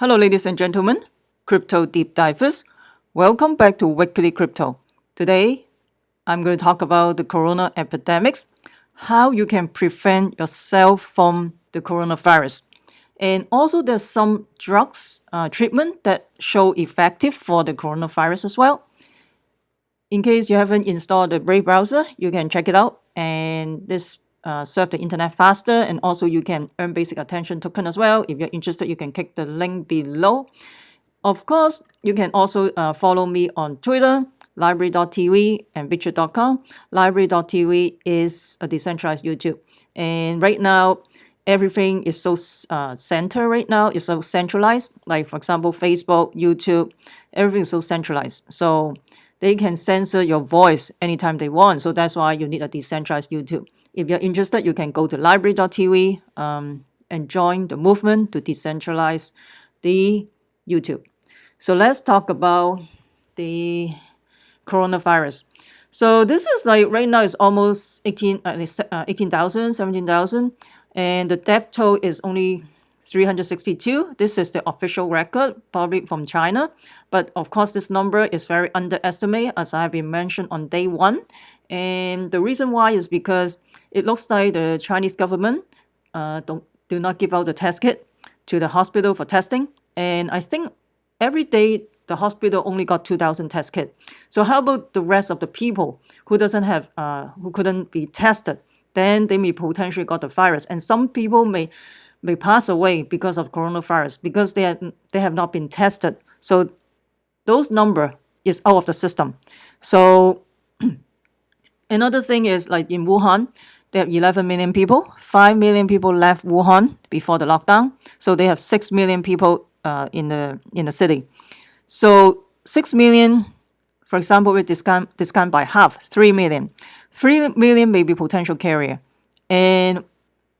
Hello, ladies and gentlemen, crypto deep divers. Welcome back to Weekly Crypto. Today, I'm going to talk about the corona epidemics, how you can prevent yourself from the coronavirus. And also, there's some drugs treatment that show effective for the coronavirus as well. In case you haven't installed the Brave browser, you can check it out. And this serve the internet faster, and also you can earn basic attention token as well. If you're interested, you can click the link below. Of course, you can also follow me on Twitter, library.tv and bitcher.com. Library.tv is a decentralized YouTube. And right now, everything is so centered right now. It's so centralized. Like, for example, Facebook, YouTube, everything is so centralized. So they can censor your voice anytime they want. So that's why you need a decentralized YouTube. If you're interested, you can go to library.tv and join the movement to decentralize the YouTube. So let's talk about the coronavirus. So this is like right now it's almost 18,000, 17,000, and the death toll is only 362. This is the official record, probably from China. But of course, this number is very underestimated, as I have been mentioned on day one. And the reason why is because it looks like the Chinese government do not give out the test kit to the hospital for testing. And I think every day the hospital only got 2,000 test kit. So how about the rest of the people who doesn't have, who couldn't be tested? Then they may potentially got the virus, and some people may pass away because of coronavirus because they have not been tested. So those number is out of the system. So another thing is like in Wuhan, they have 11 million people. 5 million people left Wuhan before the lockdown. So they have 6 million people in the city. So 6 million, for example, we discount by half, 3 million. 3 million may be potential carrier. And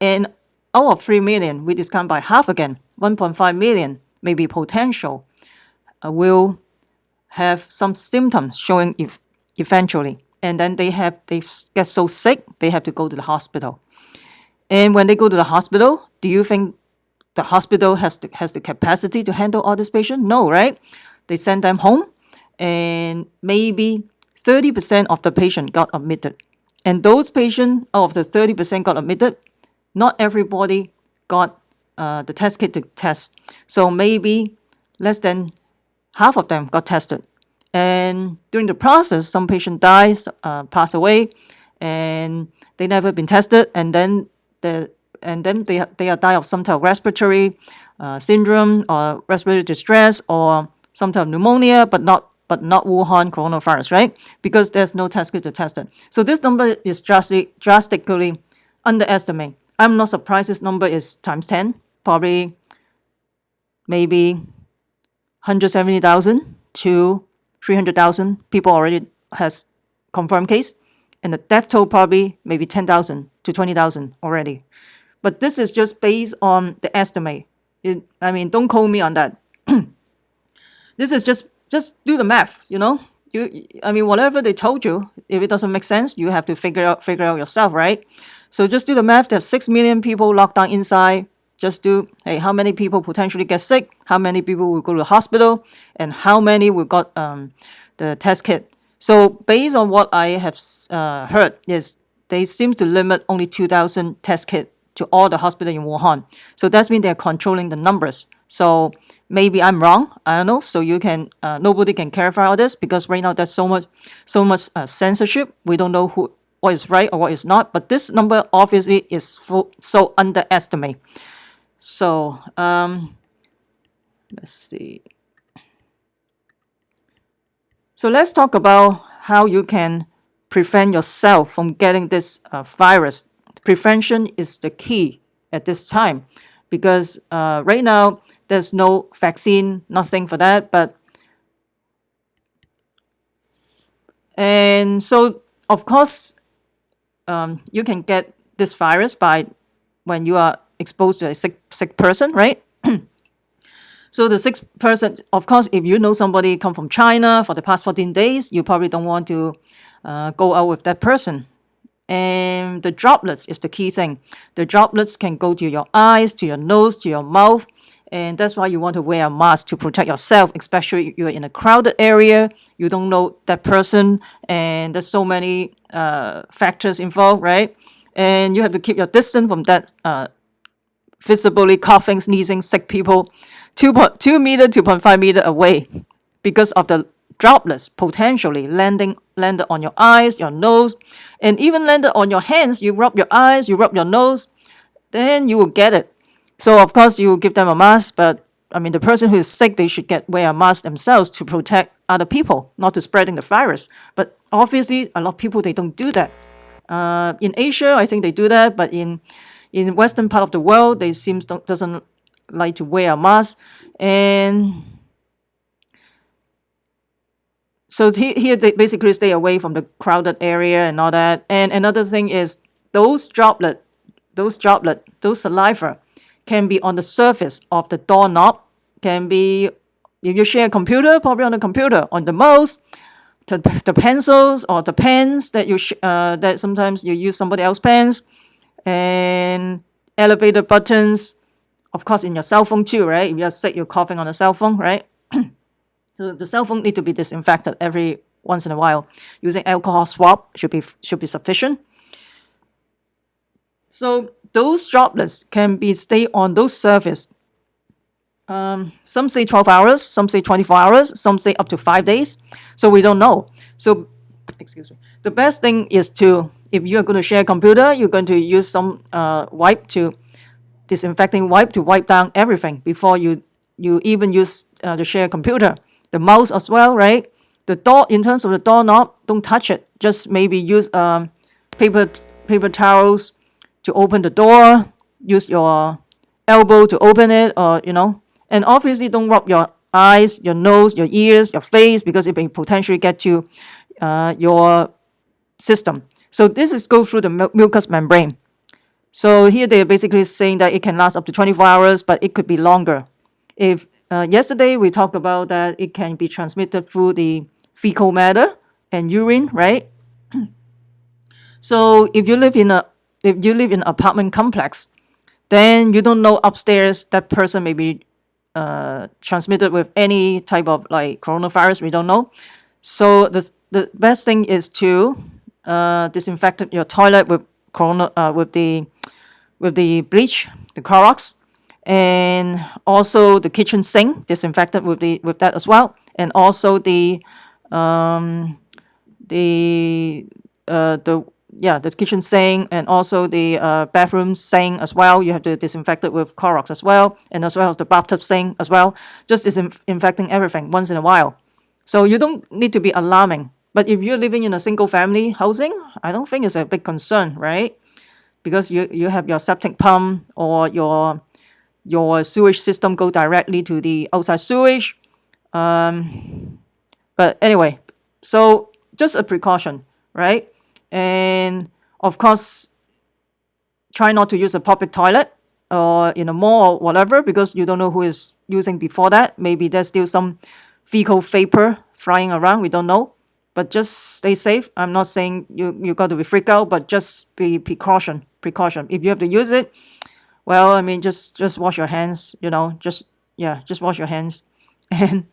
out of 3 million, we discount by half again. 1.5 million may be potential, will have some symptoms showing eventually. And then they get so sick, they have to go to the hospital. And when they go to the hospital, do you think the hospital has the capacity to handle all this patient? No, right? They send them home, and maybe 30% of the patient got admitted. And those patients, out of the 30% got admitted, not everybody got the test kit to test. So maybe less than half of them got tested. And during the process, some patient dies, pass away, and they never been tested. And then they are die of some type of respiratory syndrome or respiratory distress or some type of pneumonia, but not Wuhan coronavirus, right? Because there's no test kit to test it. So this number is drastically underestimated. I'm not surprised this number is times 10, probably maybe 170,000 to 300,000 people already has confirmed case, and the death toll probably maybe 10,000 to 20,000 already. But this is just based on the estimate. Don't quote me on that. This is just do the math, whatever they told you, if it doesn't make sense, you have to figure out yourself, right? So just do the math. They have 6 million people locked down inside. Just do, hey, how many people potentially get sick? How many people will go to the hospital? And how many will got the test kit? So based on what I have heard, is they seem to limit only 2,000 test kit to all the hospital in Wuhan. So that means they're controlling the numbers. So maybe I'm wrong. I don't know. So you can nobody can clarify all this because right now there's so much censorship. We don't know what is right or what is not. But this number obviously is so underestimated. So let's see. So let's talk about how you can prevent yourself from getting this virus. Prevention is the key at this time because right now there's no vaccine, nothing for that. And so of course you can get this virus by when you are exposed to a sick person, right? So the sick person, of course, if you know somebody come from China for the past 14 days, you probably don't want to go out with that person. And the droplets is the key thing. The droplets can go to your eyes, to your nose, to your mouth, And that's why you want to wear a mask to protect yourself, especially if you're in a crowded area, you don't know that person, and there's so many factors involved, right? And you have to keep your distance from that visibly coughing, sneezing, sick people 2 meter, 2.5 meter away because of the droplets potentially landed on your eyes, your nose, and even landed on your hands. You rub your eyes, you rub your nose, then you will get it. So of course you will give them a mask, but I mean the person who is sick, they should wear a mask themselves to protect other people, not to spreading the virus. But obviously a lot of people, they don't do that. In Asia, I think they do that, but in Western part of the world, they doesn't like to wear a mask. And so here they basically stay away from the crowded area and all that. And another thing is those saliva can be on the surface of the doorknob, can be, if you share a computer, probably on the computer, on the mouse, the pencils or the pens that that sometimes you use somebody else's pens, and elevator buttons, of course in your cell phone too, right? If you're sick, you're coughing on a cell phone, right? So the cell phone need to be disinfected every once in a while. Using alcohol swab should be sufficient. So those droplets can be stay on those surface. Some say 12 hours, some say 24 hours, some say up to 5 days. So we don't know. So, excuse me. The best thing is to, if you are going to share a computer, you're going to use some disinfecting wipe to wipe down everything before you even use the shared computer. The mouse as well, right? The door, in terms of the doorknob, don't touch it. Just maybe use paper towels to open the door. Use your elbow to open it, or and obviously don't rub your eyes, your nose, your ears, your face, because it may potentially get to your system. So this is go through the mucous membrane. So here they're basically saying that it can last up to 24 hours, but it could be longer. If yesterday we talked about that it can be transmitted through the fecal matter and urine, right? So if you live in an apartment complex, then you don't know upstairs that person may be transmitted with any type of like coronavirus. We don't know. So the best thing is to disinfect your toilet with with the bleach, the Clorox, and also the kitchen sink disinfected with that as well, and also the kitchen sink, and also the bathroom sink as well. You have to disinfect it with Clorox as well, and as well as the bathtub sink as well. Just disinfecting everything once in a while. So you don't need to be alarming. But if you're living in a single family housing, I don't think it's a big concern, right? Because you have your septic pump or your sewage system go directly to the outside sewage. But anyway, so just a precaution, right? And of course, try not to use a public toilet or in a mall or whatever, because you don't know who is using before that. Maybe there's still some fecal vapor flying around. We don't know. But just stay safe. I'm not saying you got to be freaked out, but just be precaution. If you have to use it, well, I mean, just wash your hands. Just wash your hands, and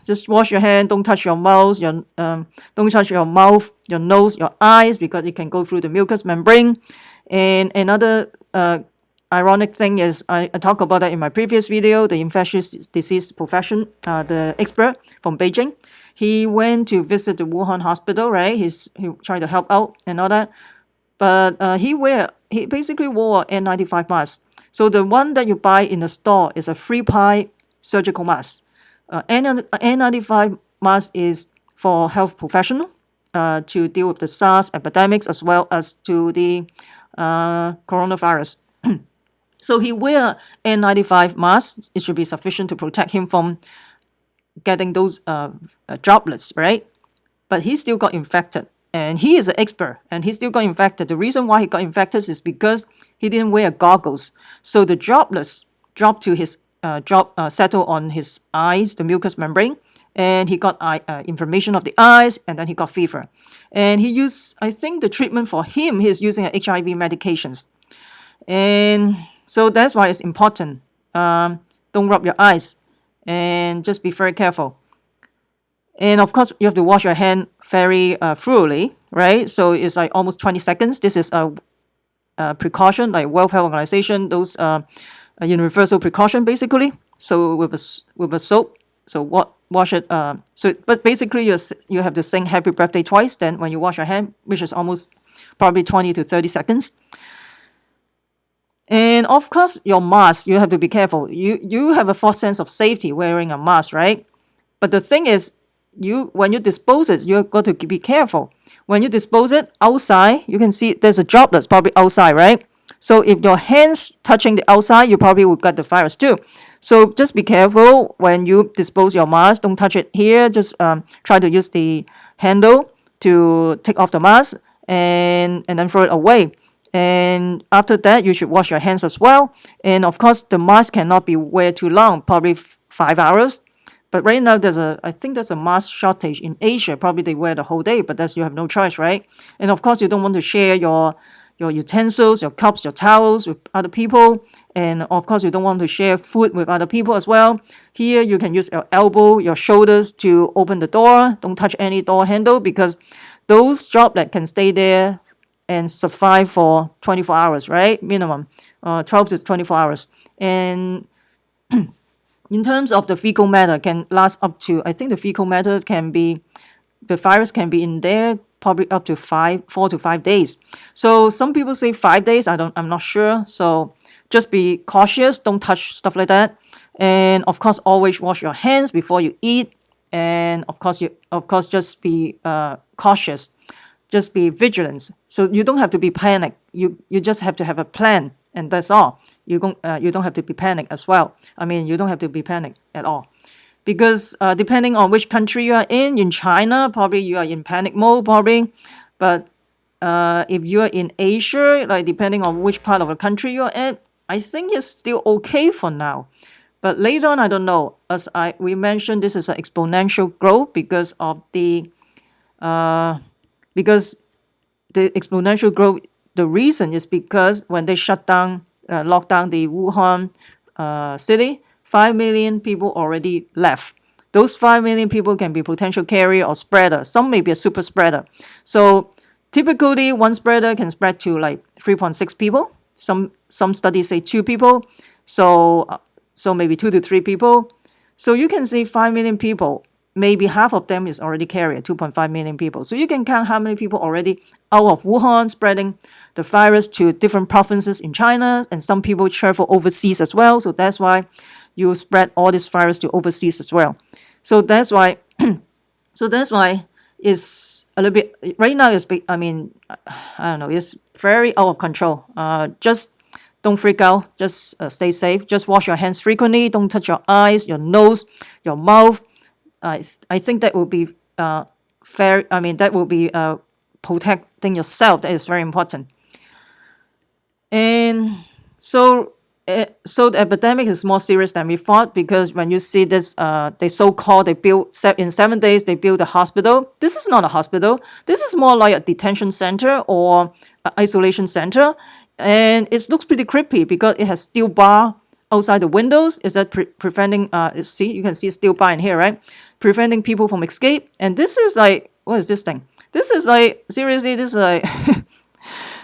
just wash your hand. Don't touch your mouth. Don't touch your mouth, your nose, your eyes, because it can go through the mucous membrane. And another ironic thing is, I talked about that in my previous video. The infectious disease profession, the expert from Beijing. He went to visit the Wuhan hospital, right? He tried to help out and all that. But he basically wore an N95 mask. So the one that you buy in the store is a 3-ply surgical mask. N95 mask is for health professional to deal with the SARS epidemics as well as to the coronavirus. So he wear N95 mask. It should be sufficient to protect him from getting those droplets, right? But he still got infected, and he is an expert, and he still got infected. The reason why he got infected is because he didn't wear goggles, so the droplets dropped to his settle on his eyes, the mucous membrane, and he got inflammation of the eyes, and then he got fever. And he used, I think, the treatment for him. He is using HIV medications, and so that's why it's important. Don't rub your eyes, and just be very careful. And of course, you have to wash your hand very thoroughly, right? So it's like almost 20 seconds. This is a precaution, like World Health Organization, those a universal precaution basically. So with a soap, so wash it. But basically you have to sing Happy Birthday twice. Then when you wash your hand, which is almost probably 20 to 30 seconds. And of course, your mask, you have to be careful. You have a false sense of safety wearing a mask, right? But the thing is, when you dispose it, you've got to be careful. When you dispose it outside, you can see there's a droplet probably outside, right? So if your hands touching the outside, you probably will get the virus too. So just be careful when you dispose your mask. Don't touch it here. Just try to use the handle to take off the mask and then throw it away. And after that, you should wash your hands as well. And of course, the mask cannot be wear too long, probably 5 hours. But right now, I think there's a mask shortage in Asia. Probably they wear the whole day, but you have no choice, right? And of course, you don't want to share your utensils, your cups, your towels with other people. And of course, you don't want to share food with other people as well. Here, you can use your elbow, your shoulders to open the door. Don't touch any door handle because those droplets can stay there and survive for 24 hours, right? Minimum, 12 to 24 hours. And in terms of the fecal matter, can last up to, I think the fecal matter the virus can be in there probably up to 4 to 5 days. So some people say 5 days. I'm not sure. So just be cautious. Don't touch stuff like that. And of course, always wash your hands before you eat. And of course, just be cautious. Just be vigilant. So you don't have to be panicked. You just have to have a plan, and that's all. You don't have to be panicked as well. I mean, you don't have to be panicked at all. Because depending on which country you are in China, probably you are in panic mode, probably. But if you are in Asia, like depending on which part of the country you're at, I think it's still okay for now. But later on, I don't know. We mentioned, this is an exponential growth because the exponential growth. The reason is because when they lock down the Wuhan city, 5 million people already left. Those 5 million people can be potential carrier or spreader. Some may be a super spreader. So typically, one spreader can spread to like 3.6 people. Some studies say 2 people. So maybe 2 to 3 people. So you can see 5 million people. Maybe half of them is already carrier, 2.5 million people. So you can count how many people already out of Wuhan spreading the virus to different provinces in China, and some people travel overseas as well. So that's why you spread all this virus to overseas as well. So that's why it's a little bit right now. I don't know. It's very out of control. Just don't freak out. Just stay safe. Just wash your hands frequently. Don't touch your eyes, your nose, your mouth. I think that will be fair. I mean, that will be protecting yourself. That is very important. And so the epidemic is more serious than we thought, because when you see this, they built in 7 days, they built a hospital. This is not a hospital. This is more like a detention center or isolation center. And it looks pretty creepy because it has steel bar outside the windows. Is that preventing, see, you can see steel bar in here, right? Preventing people from escape. And this is like, what is this thing? This is like, seriously, this is like,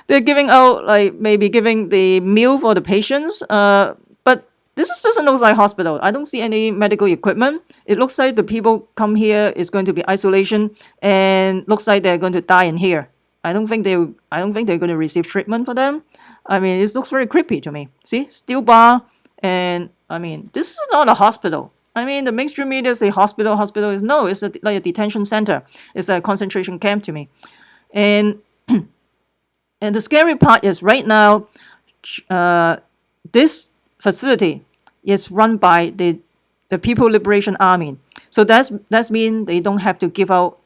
they're giving out, like, maybe giving the meal for the patients. But this doesn't look like hospital. I don't see any medical equipment. It looks like the people come here is going to be isolation, and looks like they're going to die in here. I don't think they're going to receive treatment for them. I mean, it looks very creepy to me. See, steel bar, and I mean, this is not a hospital. I mean, the mainstream media say hospital. Hospital is no. It's like a detention center. It's a concentration camp to me, and the scary part is right now, this facility is run by the People Liberation Army. So that's mean they don't have to give out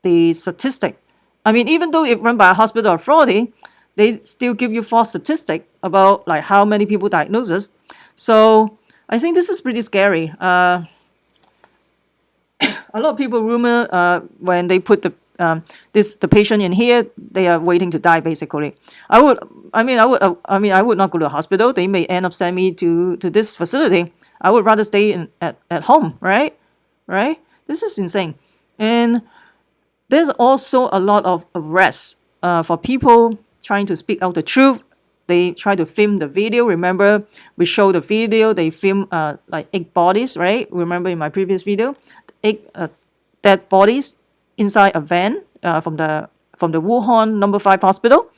the statistic. I mean, even though it's run by a hospital authority, they still give you false statistic about like how many people diagnosis. So I think this is pretty scary. A lot of people rumor when they put the patient in here, they are waiting to die basically. I would not go to the hospital. They may end up sending me to this facility. I would rather stay at home, right? Right? This is insane. And there's also a lot of arrests for people trying to speak out the truth. They try to film the video. Remember, we showed the video. They film like 8 bodies, right? Remember in my previous video, 8 dead bodies inside a van from the Wuhan number 5 hospital,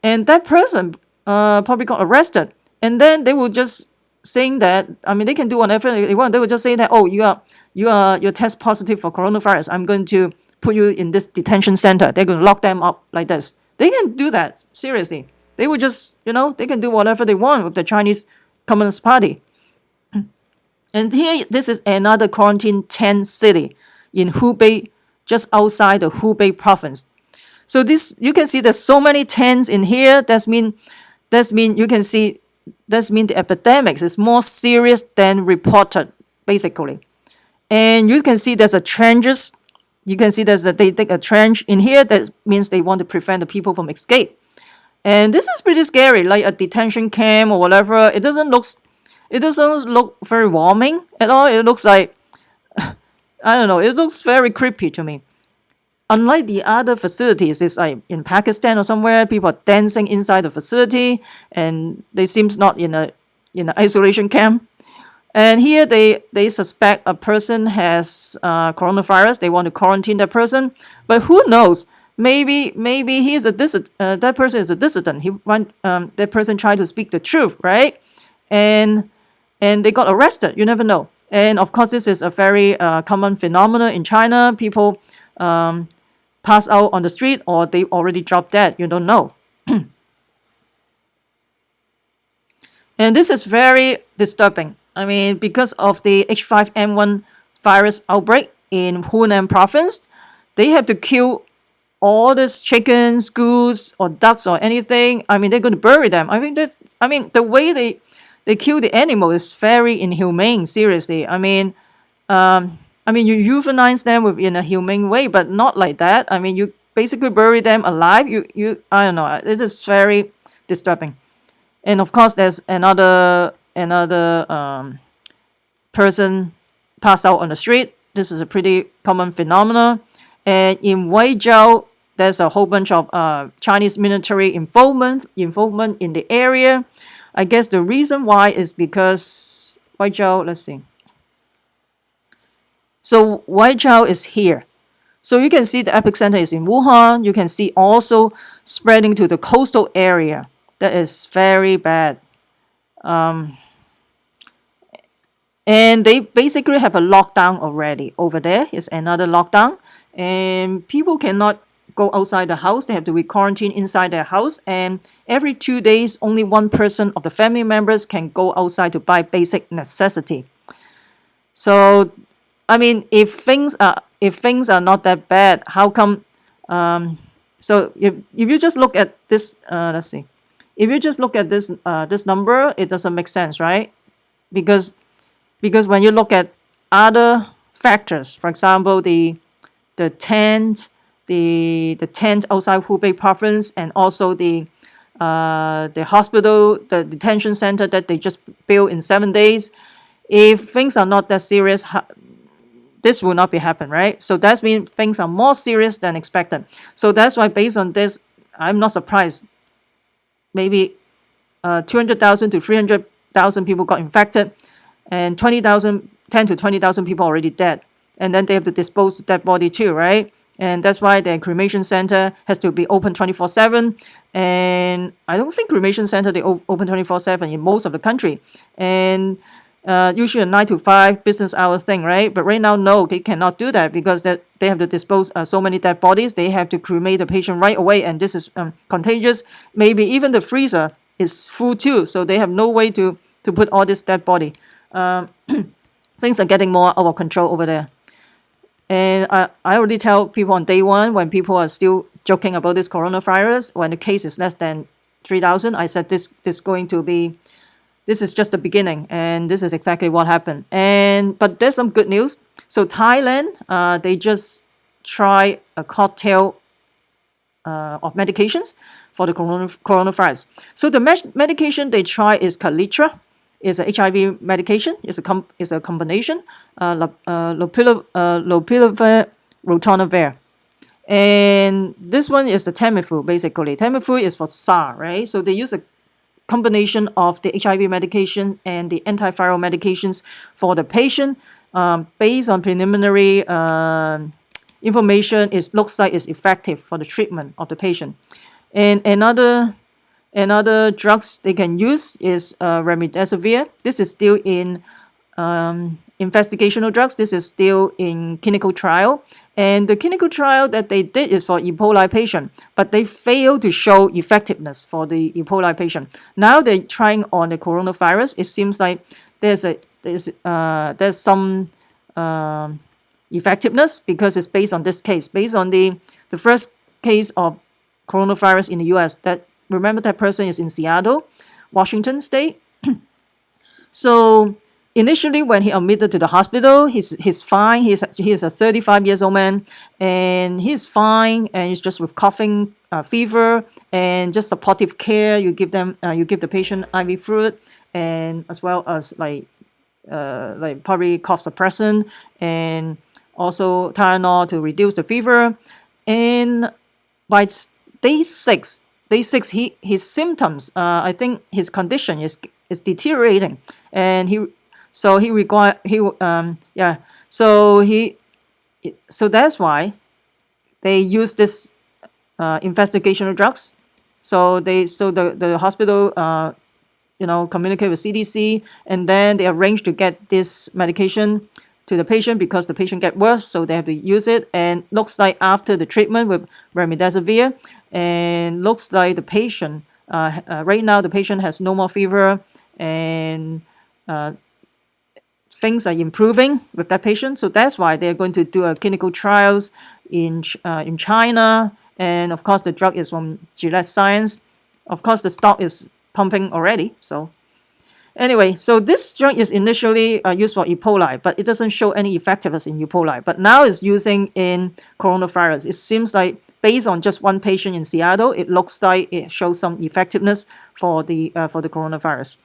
and that person probably got arrested. And then they will just saying that, I mean, they can do whatever they want. They will just say that, oh, you're test positive for coronavirus. I'm going to put you in this detention center. They're going to lock them up like this. They can do that, seriously. They will just, they can do whatever they want with the Chinese Communist Party. And here, this is another quarantine tent city in Hubei, just outside the Hubei province. So this, you can see there's so many tents in here. That's mean you can see, that's mean the epidemics is more serious than reported, basically. And you can see there's a trenches. You can see they dig a trench in here. That means they want to prevent the people from escape. And this is pretty scary, like a detention camp or whatever. It doesn't look very warming at all. It looks like, I don't know, it looks very creepy to me. Unlike the other facilities, it's like in Pakistan or somewhere, people are dancing inside the facility, and they seems not in an isolation camp. And here they suspect a person has coronavirus. They want to quarantine that person, but who knows? Maybe he's a dissident. That person is a dissident. That person tried to speak the truth, right? And they got arrested. You never know. And of course, this is a very common phenomenon in China. People pass out on the street, or they already dropped dead. You don't know. And this is very disturbing. I mean, because of the H5N1 virus outbreak in Hunan province, they have to kill all these chickens, goose, or ducks, or anything. I mean, they're going to bury them. The way they kill the animal is very inhumane. Seriously, I mean, you euthanize them in a humane way, but not like that. I mean, you basically bury them alive. I don't know. It is very disturbing. And of course, there's another person passed out on the street. This is a pretty common phenomenon. And in Weizhou, there's a whole bunch of Chinese military involvement in the area. I guess the reason why is because Weizhou, let's see. So Weizhou is here. So you can see the epicenter is in Wuhan. You can see also spreading to the coastal area. That is very bad. And they basically have a lockdown already. Over there is another lockdown. And people cannot go outside the house. They have to be quarantined inside their house. And every 2 days, only one person of the family members can go outside to buy basic necessity. So, I mean, if things are not that bad, how come? So if you just look at this, let's see. If you just look at this number, it doesn't make sense, right? Because when you look at other factors, for example, the tent outside Hubei province, and also the hospital, the detention center that they just built in 7 days. If things are not that serious, this will not be happen, right? So that means things are more serious than expected. So that's why, based on this, I'm not surprised. Maybe 200,000 to 300,000 people got infected, and 10 to 20,000 people already dead. And then they have to dispose of that body too, right? And that's why the cremation center has to be open 24/7. And I don't think cremation center they open 24/7 in most of the country. And usually a 9 to 5 business hour thing, right? But right now, no, they cannot do that because they have to dispose so many dead bodies. They have to cremate the patient right away, and this is contagious. Maybe even the freezer is full too, so they have no way to put all this dead body. Things are getting more out of control over there. And I already tell people on day one, when people are still joking about this coronavirus, when the case is less than 3,000, I said this is just the beginning, and this is exactly what happened. But there's some good news. So Thailand, they just try a cocktail of medications for the coronavirus. So the medication they try is Calitra, is a HIV medication. It's a combination, lopilavir. And this one is the Tamiflu, basically. Tamiflu is for SARS, right? So they use a combination of the HIV medication and the antiviral medications for the patient. Based on preliminary information, it looks like it's effective for the treatment of the patient. And another drugs they can use is remdesivir. This is still in investigational drugs. This is still in clinical trial. And the clinical trial that they did is for E. coli patient, but they failed to show effectiveness for the E. coli patient. Now they're trying on the coronavirus. It seems like there's some effectiveness because it's based on this case, based on the first case of coronavirus in the U.S. That remember that person is in Seattle, Washington State. So initially, when he admitted to the hospital, he's fine. He's a 35 years old man, and he's fine, and he's just with coughing, fever, and just supportive care. You give the patient IV fluid, and as well as like probably cough suppressant, and also Tylenol to reduce the fever. And by day six, his symptoms, I think his condition is deteriorating, and so that's why they use this investigational drugs. So the hospital communicate with CDC, and then they arrange to get this medication to the patient because the patient get worse, so they have to use it. And looks like after the treatment with remdesivir, and looks like the patient right now the patient has no more fever, and things are improving with that patient. So that's why they're going to do a clinical trials in China. And of course, the drug is from Gilead Science. Of course, the stock is pumping already. So anyway, so this drug is initially used for E. coli, but it doesn't show any effectiveness in E. coli. But now it's using in coronavirus. It seems like based on just one patient in Seattle, it looks like it shows some effectiveness for the coronavirus.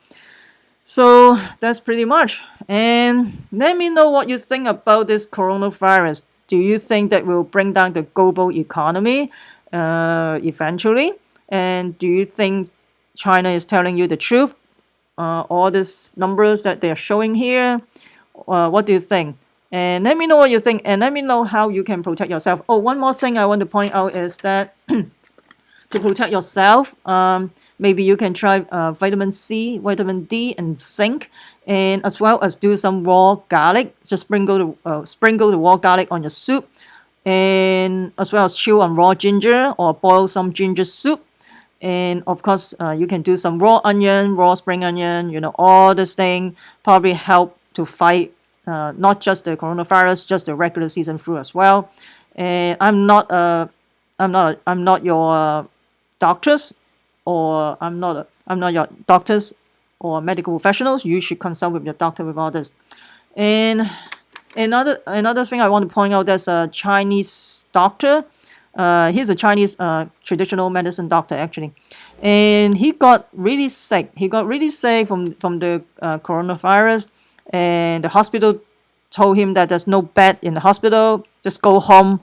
So that's pretty much. And let me know what you think about this coronavirus. Do you think that will bring down the global economy eventually? And do you think China is telling you the truth? All these numbers that they are showing here. What do you think? And let me know what you think. And let me know how you can protect yourself. Oh, one more thing I want to point out is that to protect yourself, maybe you can try vitamin C, vitamin D, and zinc, and as well as do some raw garlic. Just sprinkle the raw garlic on your soup, and as well as chew on raw ginger or boil some ginger soup. And of course, you can do some raw onion, raw spring onion. All this thing probably help to fight not just the coronavirus, just the regular season flu as well. And I'm not your doctors, or I'm not your doctors or medical professionals. You should consult with your doctor with all this. And another thing I want to point out, there's a Chinese doctor. He's a Chinese traditional medicine doctor actually, and he got really sick. He got really sick from the coronavirus, and the hospital told him that there's no bed in the hospital. Just go home.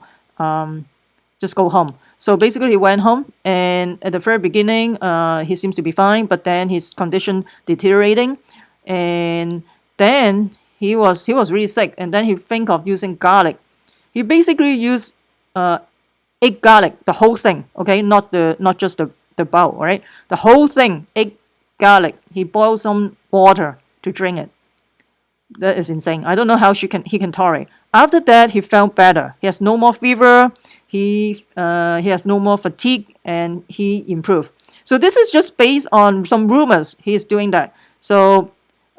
So basically, he went home, and at the very beginning, he seems to be fine, but then his condition deteriorating, and then he was really sick, and then he think of using garlic. He basically used egg garlic, the whole thing, okay, not just the bowl, right? The whole thing, egg garlic. He boiled some water to drink it. That is insane. I don't know how he can tolerate. After that, he felt better. He has no more fever. He has no more fatigue, and he improved. So this is just based on some rumors. He's doing that. So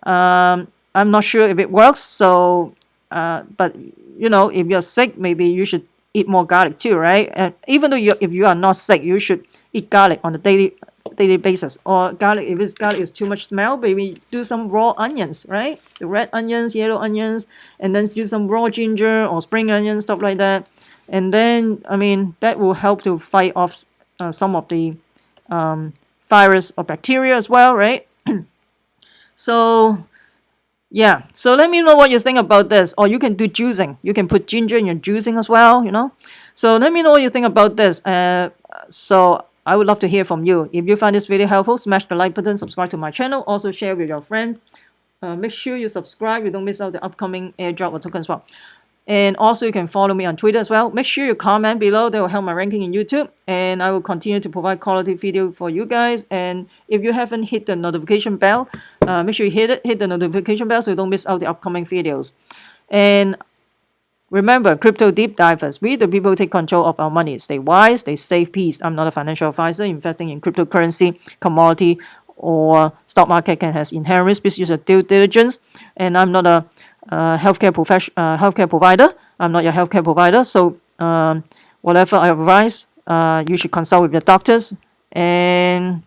I'm not sure if it works. So but if you're sick, maybe you should eat more garlic too, right? And even though if you are not sick, you should eat garlic on a daily basis. Or garlic, if garlic is too much smell, maybe do some raw onions, right? The red onions, yellow onions, and then do some raw ginger or spring onions, stuff like that. And then, that will help to fight off some of the virus or bacteria as well, right? So yeah, so let me know what you think about this. Or you can do juicing. You can put ginger in your juicing as well, So let me know what you think about this. So I would love to hear from you. If you find this video helpful, smash the like button, subscribe to my channel, also share with your friend. Make sure you subscribe, you don't miss out the upcoming airdrop or token swap. And also you can follow me on Twitter as well. Make sure you comment below, that will help my ranking in YouTube, and I will continue to provide quality video for you guys. And if you haven't hit the notification bell, make sure you hit the notification bell so you don't miss out the upcoming videos. And remember, crypto deep divers, we the people take control of our money. Stay wise, stay safe, peace. I'm not a financial advisor. Investing in cryptocurrency, commodity, or stock market can has inherent risk. Please use a due diligence. And I'm not a healthcare provider. I'm not your healthcare provider. So whatever I advise, you should consult with your doctors. And